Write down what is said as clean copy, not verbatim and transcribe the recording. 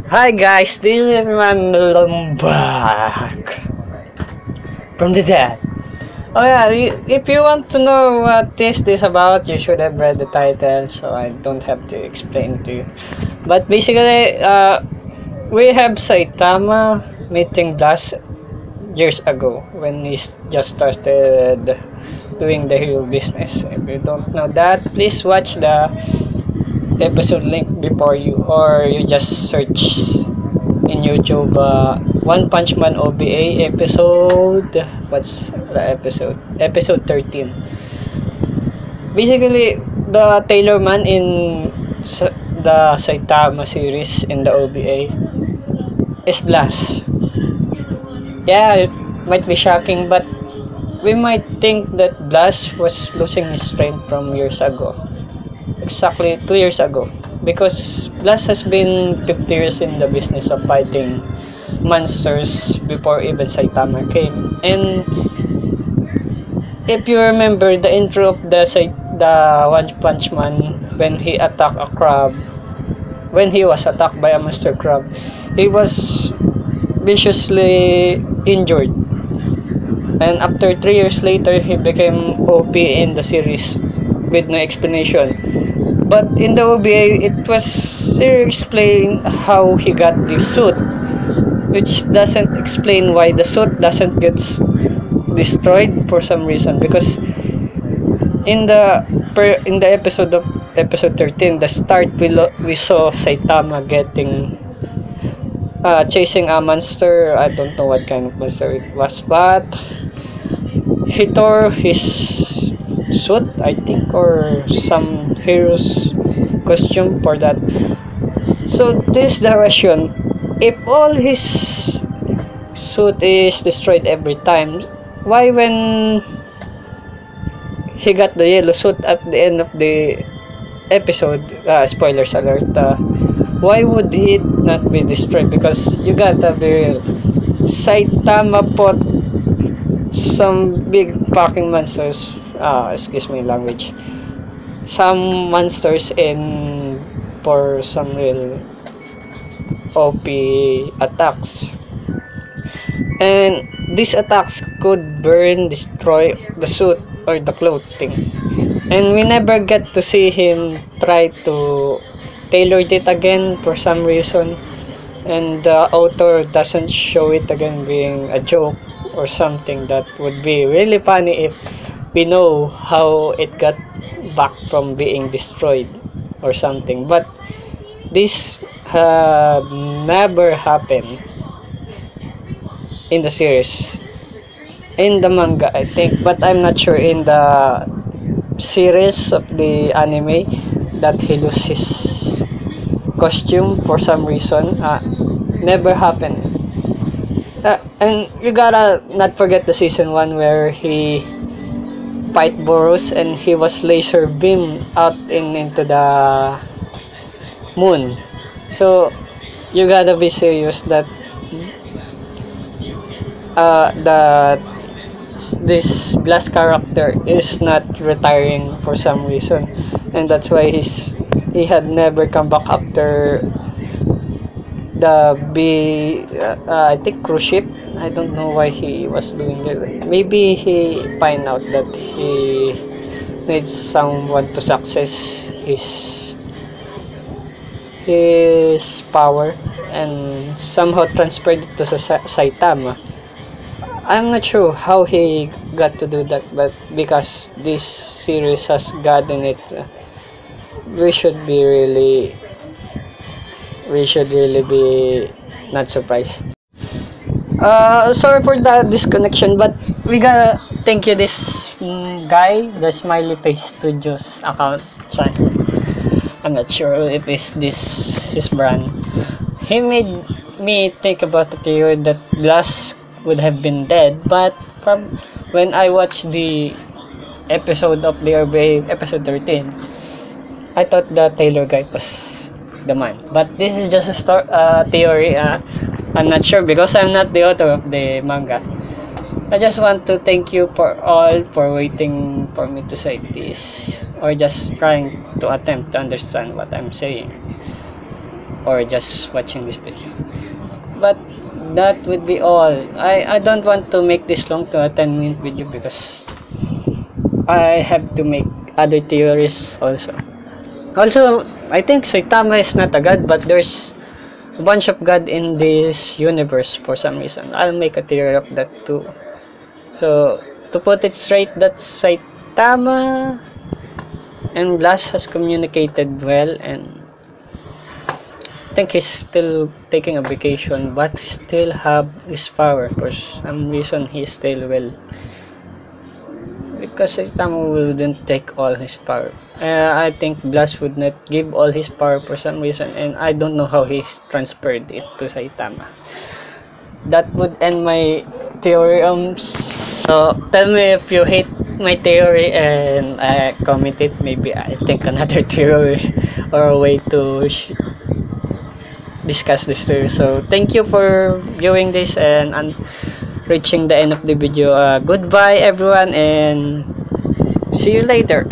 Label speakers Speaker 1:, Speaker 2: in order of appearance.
Speaker 1: Hi guys, this is everyone back from the dead. Oh yeah, if you want to know what this about, you should have read the title, so I don't have to explain to you. But basically, we have Saitama meeting Blast years ago when he just started doing the hero business. If you don't know that, please watch the episode link before you, or you just search in YouTube, One Punch Man OVA episode. What's the episode? Episode 13. Basically, the Taylor Man in the Saitama series in the OVA is Blast. Yeah, it might be shocking, but we might think that Blast was losing his strength from years ago. Exactly 2 years ago. Because Blast has been 50 years in the business of fighting monsters before even Saitama came. And if you remember the intro of the One Punch Man when he attacked a crab, when he was attacked by a monster crab, he was viciously injured. And after 3 years later, he became OP in the series with no explanation. But in the OVA, it was explained how he got the suit, which doesn't explain why the suit doesn't get destroyed for some reason. Because in the episode of episode 13, the start we saw Saitama getting chasing a monster. I don't know what kind of monster it was, but he tore his suit, I think, or some hero's costume for that. So this direction, if all his suit is destroyed every time, why when he got the yellow suit at the end of the episode, spoilers alert, why would it not be destroyed? Because you gotta be real, Saitama put some big fucking monsters, excuse me language, some monsters in for some real OP attacks, and these attacks could burn, destroy the suit or the clothing, and we never get to see him try to tailor it again for some reason, and the author doesn't show it again being a joke or something. That would be really funny if we know how it got back from being destroyed or something, but this never happened in the series, in the manga I think, but I'm not sure in the series of the anime that he loses his costume for some reason. Never happened. And you gotta not forget the season 1 where he fight Boros and he was laser beam out into the moon. So you gotta be serious that that this Blast character is not retiring for some reason, and that's why he had never come back after the I think cruise ship. I don't know why he was doing it. Maybe he find out that he needs someone to success his power, and somehow transferred it to Saitama. I'm not sure how he got to do that, but because this series has gotten it, we should be really we should really be not surprised. Sorry for the disconnection, but we gotta thank you this guy, the Smiley Face Studios account channel. I'm not sure if it's this his brand. He made me think about the theory that Blast would have been dead, but from when I watched the episode of the OVA, episode 13, I thought the Taylor guy was the man. But this is just a theory. I'm not sure because I'm not the author of the manga. I just want to thank you for waiting for me to say this, or just trying to attempt to understand what I'm saying. or just watching this video. But that would be all. I don't want to make this long to a 10-minute video because I have to make other theories also. Also, I think Saitama is not a god, but there's a bunch of god in this universe for some reason. I'll make a theory of that too. So, to put it straight, that's Saitama, and Blast has communicated well, and I think he's still taking a vacation, but still have his power. For some reason, he's still well. Because Saitama wouldn't take all his power. I think Blast would not give all his power for some reason, and I don't know how he transferred it to Saitama. That would end my theorems. So tell me if you hate my theory, and comment it. Maybe I think another theory or a way to discuss this theory. So thank you for viewing this, and reaching the end of the video. Goodbye everyone, and see you later.